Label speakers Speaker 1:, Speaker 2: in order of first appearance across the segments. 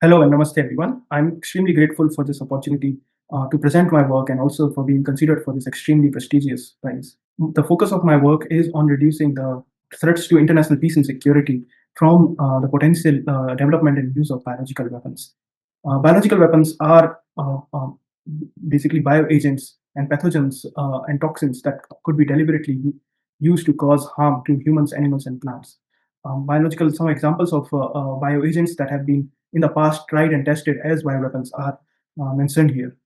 Speaker 1: Hello and namaste, everyone. I'm extremely grateful for this opportunity to present my work and also for being considered for this extremely prestigious prize. The focus of my work is on reducing the threats to international peace and security from the potential development and use of biological weapons. Biological weapons are basically bioagents and pathogens and toxins that could be deliberately used to cause harm to humans, animals, and plants. Some examples of bioagents that have been in the past tried and tested as bioweapons are mentioned here.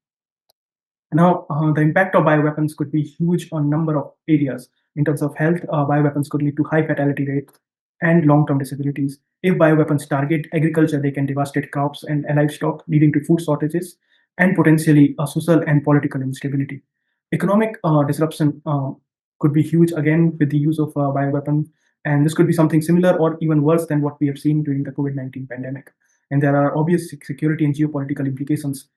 Speaker 1: Now, the impact of bioweapons could be huge on number of areas. In terms of health, bioweapons could lead to high fatality rates and long-term disabilities. If bioweapons target agriculture, they can devastate crops and livestock, leading to food shortages and potentially social and political instability. Economic disruption could be huge again with the use of bioweapons, and this could be something similar or even worse than what we have seen during the COVID-19 pandemic. And there are obvious security and geopolitical implications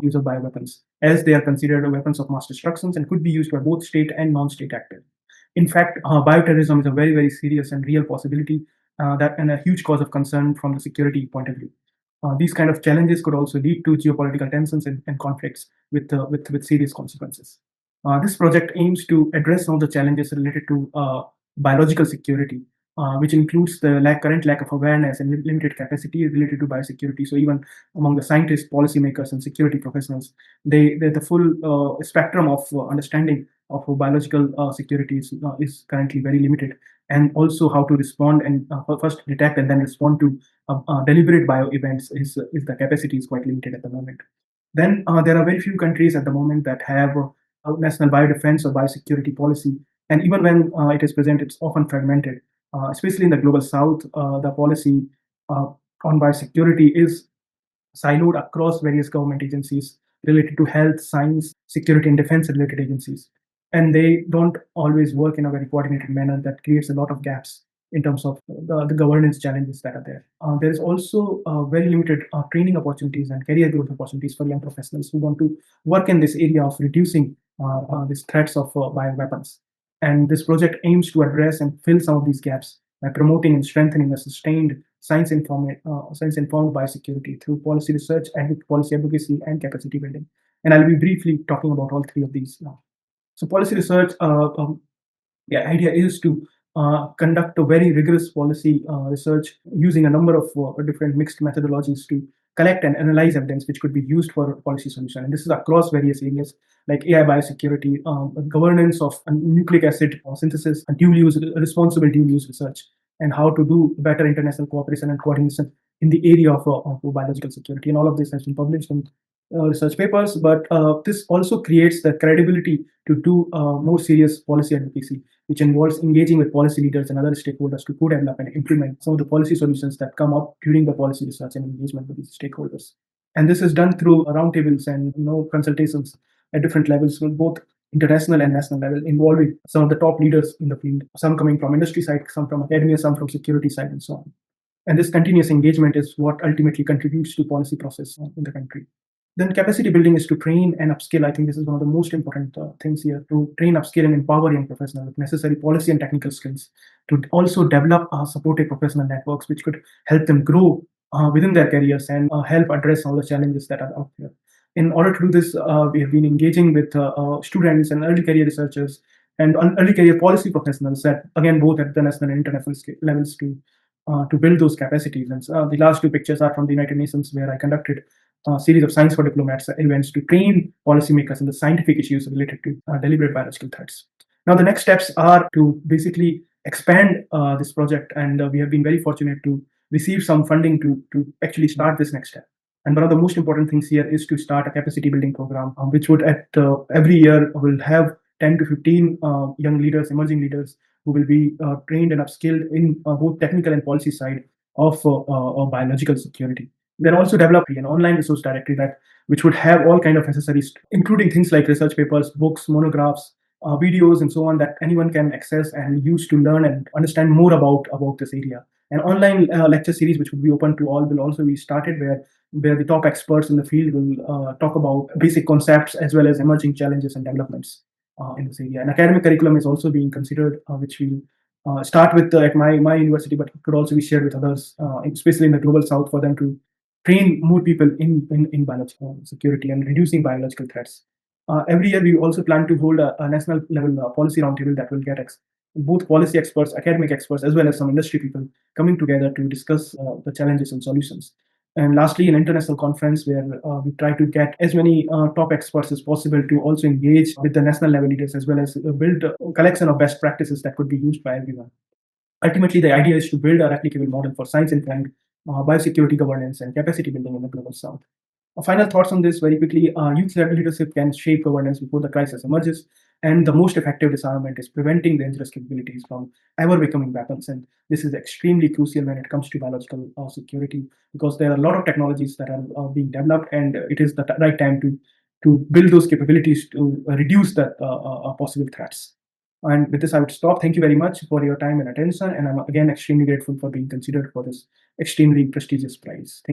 Speaker 1: use of bioweapons, as they are considered weapons of mass destruction and could be used by both state and non-state actors. In fact, bioterrorism is a very, very serious and real possibility and a huge cause of concern from the security point of view. These kind of challenges could also lead to geopolitical tensions and conflicts with serious consequences. This project aims to address some of the challenges related to biological security, which includes the current lack of awareness and limited capacity related to biosecurity. So even among the scientists, policymakers, and security professionals, the full spectrum of understanding of biological security is currently very limited, and also how to respond and first detect and then respond to deliberate bio events is the capacity is quite limited at the moment. Then there are very few countries at the moment that have national biodefense or biosecurity policy, and even when it is present, it's often fragmented. Especially in the global south, the policy uh, on biosecurity is siloed across various government agencies related to health, science, security, and defense related agencies. And they don't always work in a very coordinated manner that creates a lot of gaps in terms of the governance challenges that are there. There is also very limited training opportunities and career growth opportunities for young professionals who want to work in this area of reducing these threats of bioweapons. And this project aims to address and fill some of these gaps by promoting and strengthening a sustained science-informed biosecurity through policy research and policy advocacy and capacity building. And I'll be briefly talking about all three of these now. So policy research, the idea is to conduct a very rigorous policy research using a number of different mixed methodologies to collect and analyze evidence which could be used for policy solution. And this is across various areas like AI biosecurity, governance of nucleic acid synthesis, and responsible dual use research, and how to do better international cooperation and coordination in the area of biological security. And all of this has been published in research papers, but this also creates the credibility to do more serious policy advocacy, which involves engaging with policy leaders and other stakeholders to co-develop and implement some of the policy solutions that come up during the policy research and engagement with these stakeholders. And this is done through roundtables and consultations at different levels, with both international and national level, involving some of the top leaders in the field, some coming from industry side, some from academia, some from security side, and so on. And this continuous engagement is what ultimately contributes to policy process in the country. Then capacity building is to train and upskill. I think this is one of the most important things here, to train, upskill, and empower young professionals with necessary policy and technical skills, to also develop supportive professional networks which could help them grow within their careers and help address all the challenges that are out there. In order to do this, we have been engaging with students and early career researchers and early career policy professionals, that again both at the national and international levels, to build those capacities. And the last two pictures are from the United Nations, where I conducted a series of Science for Diplomats events to train policymakers in the scientific issues related to deliberate biological threats. Now, the next steps are to basically expand this project, and we have been very fortunate to receive some funding to actually start this next step. And one of the most important things here is to start a capacity building program, which would at every year will have 10 to 15 young leaders, emerging leaders, who will be trained and upskilled in both technical and policy side of biological security. They're also developing an online resource directory that which would have all kind of accessories, including things like research papers, books, monographs, videos, and so on, that anyone can access and use to learn and understand more about this area. An online lecture series which would be open to all will also be started, where the top experts in the field will talk about basic concepts as well as emerging challenges and developments in this area. An academic curriculum is also being considered, which will start with at my university, but it could also be shared with others, especially in the global south, for them to train more people in biological security and reducing biological threats. Every year, we also plan to hold a national level policy roundtable that will get both policy experts, academic experts, as well as some industry people coming together to discuss the challenges and solutions. And lastly, an international conference where we try to get as many top experts as possible to also engage with the national level leaders, as well as build a collection of best practices that could be used by everyone. Ultimately, the idea is to build a replicable model for science-informed biosecurity governance and capacity building in the global south. Final thoughts on this very quickly. Youth-led leadership can shape governance before the crisis emerges, and the most effective disarmament is preventing dangerous capabilities from ever becoming weapons. And this is extremely crucial when it comes to biological security, because there are a lot of technologies that are being developed, and it is the right time to build those capabilities to reduce the possible threats. And with this, I would stop. Thank you very much for your time and attention. And I'm again extremely grateful for being considered for this extremely prestigious prize. Thank